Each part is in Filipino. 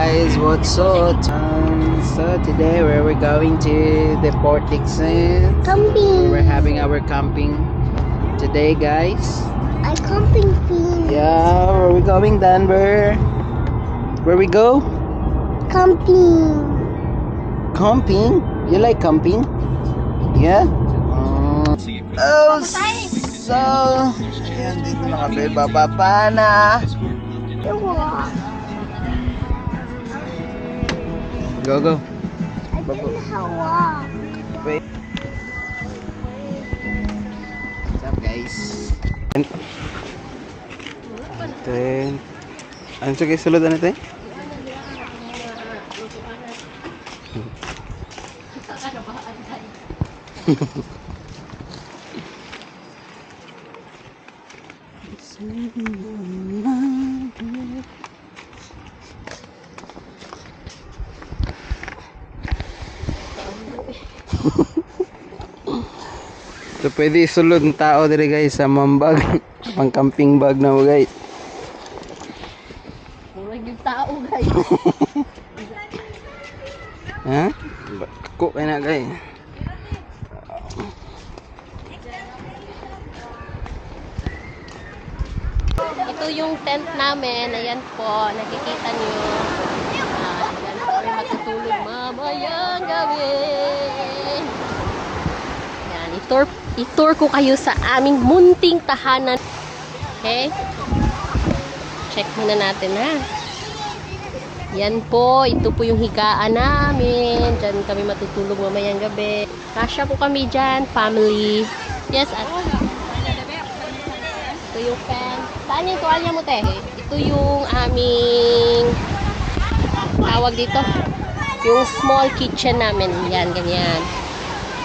guys, what's up? So today we're going to the Port Dickson. Camping. We're having our camping today, guys. I camping thing. Yeah, where we going, Denver? Where we go? Camping. Camping? You like camping? Yeah? Oh, so ayan, dito na kami, bababa na. Ewa. Go, go. I can hawa. Wait. What's up, guys? Then, ano siya guys, sulod ano ito eh? So pwede isulod ng tao dito guys sa mambag. Pang camping bag na mo guys. Murag yung tao, guys. Ha? Kako kayo na guys. Ito yung tent namin. Ayan po. Nakikita nyo. Ayan po kami matutulog mamayang gabi. Ayan. I-tour ko kayo sa aming munting tahanan. Okay? Check muna natin ha. Yan po. Ito po yung higaan namin. Diyan kami matutulog mamayang gabi. Kasya po kami dyan. Family. Yes, at ito yung fan. Saan yung tuwalya mo, te? Ito yung aming tawag dito. Yung small kitchen namin. Yan, ganyan.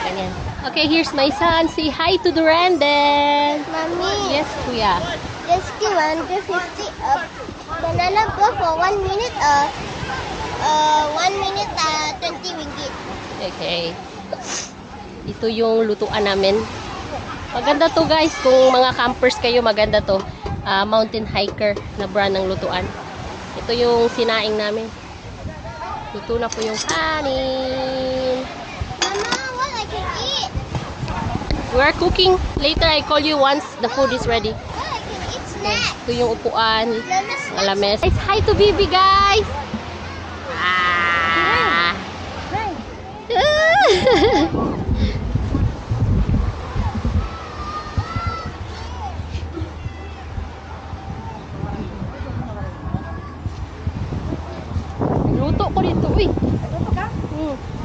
Ganyan. Okay, here's my son. Say hi to the Randall. Mommy, Yes, kuya. rescue 150 up. Banana go for 1 minute 1 minute 20 ringgit. Okay. Ito yung lutuan namin. Maganda to guys. Kung mga campers kayo, maganda to. Mountain hiker na brand ng lutuan. Ito yung sinaing namin. Luto na po yung kanin. Mama, what I can eat? We're cooking. Later, I call you once the food is ready. What I can eat Okay. snack. Ito yung upuan. Mama, Alames. Guys, hi to Bibi, guys! Ah! Luto ko dito, uy. Luto ka?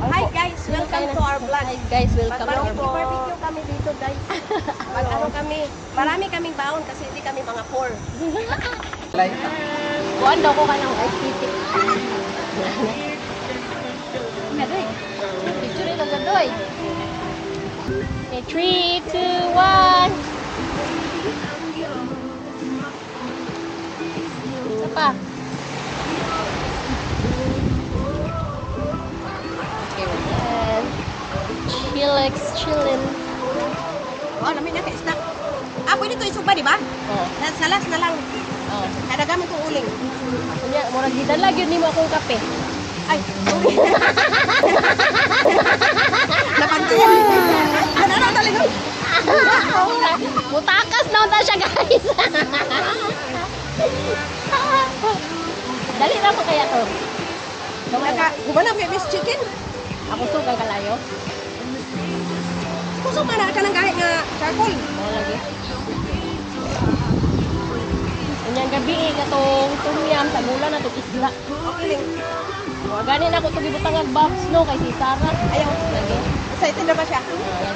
Hi guys, welcome to our vlog. Hi guys, welcome. Mag-barbecue kami dito guys. Mag-ano kami, marami kaming baon kasi hindi kami mga poor. Kuhan daw ko ka ng ice titik. Picture ito sa doy. Okay, 3, 2, 1. Isa pa. Okay, and chillax, chillin'. Oh, namin na kay snack. Pwede to isuba, di ba? Oh, Salas na lang. oh. Kadagamin kong uling. Kunya, murag gidala gyud nimo akong kape. Ay, sorry. Napantuan. Ano talaga? Mutakas na unta siya, guys. Dali na po kaya to. Gumanap kay Miss Chicken. Ako to kay kalayo. Kusog man ka ng kahit nga charcoal. Mo lagi. Unyang gabi katong tumyam sa mula na tong isla. Okay lang. Wa gani na ko to gibutang ang box no kay si Sarah. Ayaw. Lagi. Excited na ba siya?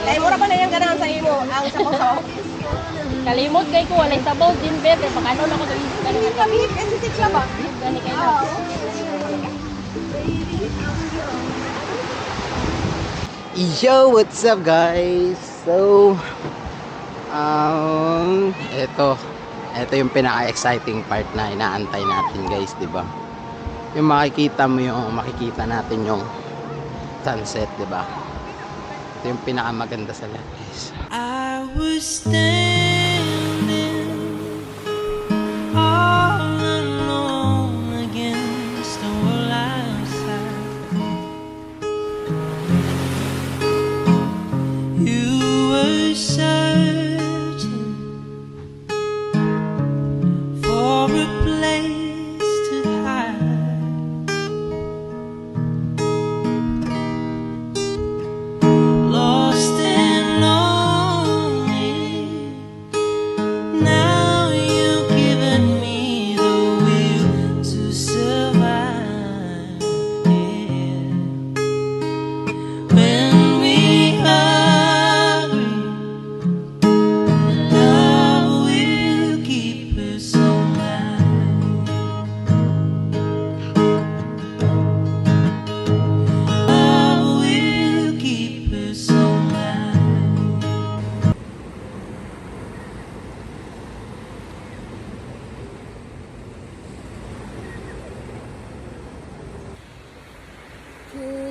Kaya mura pa na yung ganahan sa imo. Ang sabaw-sabaw. Kalimot kay ko walay sabaw din bebe pakano na ko to isla Ano yung gabi? Sensitive siya ba? gani kay na. Yo, what's up guys? So, ito yung pinaka-exciting part na inaantay natin guys, di ba? Yung makikita natin yung sunset, di ba? Ito yung pinakamaganda sa lahat guys. I was standing all alone against the wall.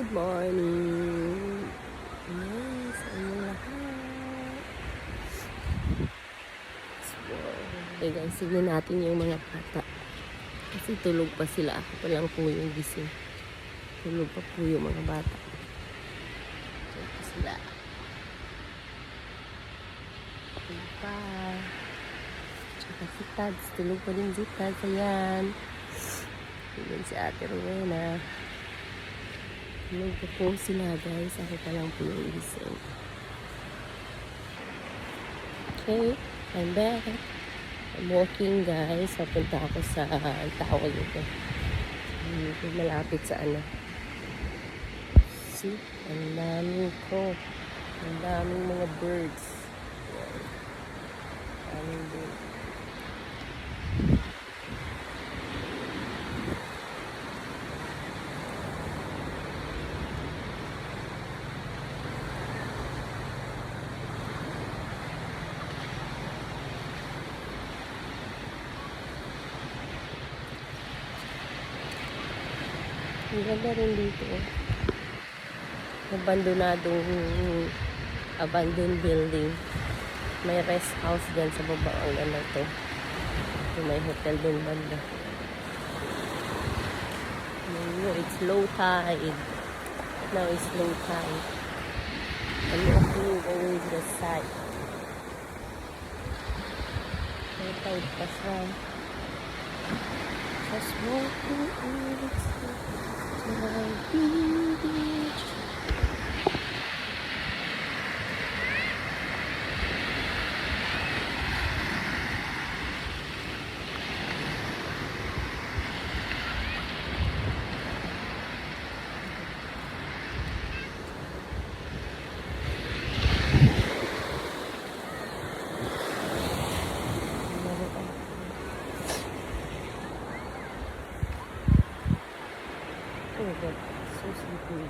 Good morning. Yes, sa inyong lahat. So, okay guys, sige natin yung mga bata. Kasi tulog pa sila. Ako pa lang po yung gising. Tulog pa po yung mga bata. Tulog pa sila. Tulog pa. Tsaka si Tads. Tulog pa din si Tads. Ayan. Ayan si Ate Rowena. Tulog pa po sila guys. Ako pa lang po yung gising. Okay. I'm back. I'm walking guys. Papunta ako sa tawag ito. Malapit sa ano. See? Ang daming crow. Ang daming mga birds. Ang daming birds. Ang ganda rin dito. Abandoned building. May rest house dyan sa baba. Ang ano to. May hotel din banda. It's low tide. Now it's low tide. I'm walking over the side. Low tide pa siya. Just walking over the side. Beach. Oh God, so sleepy.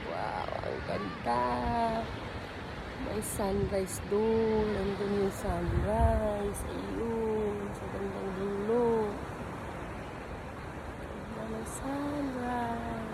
Wow, ang ganda. May sunrise doon. Nandun yung sunrise. Ayun. Sa bandang dulo. May sunrise.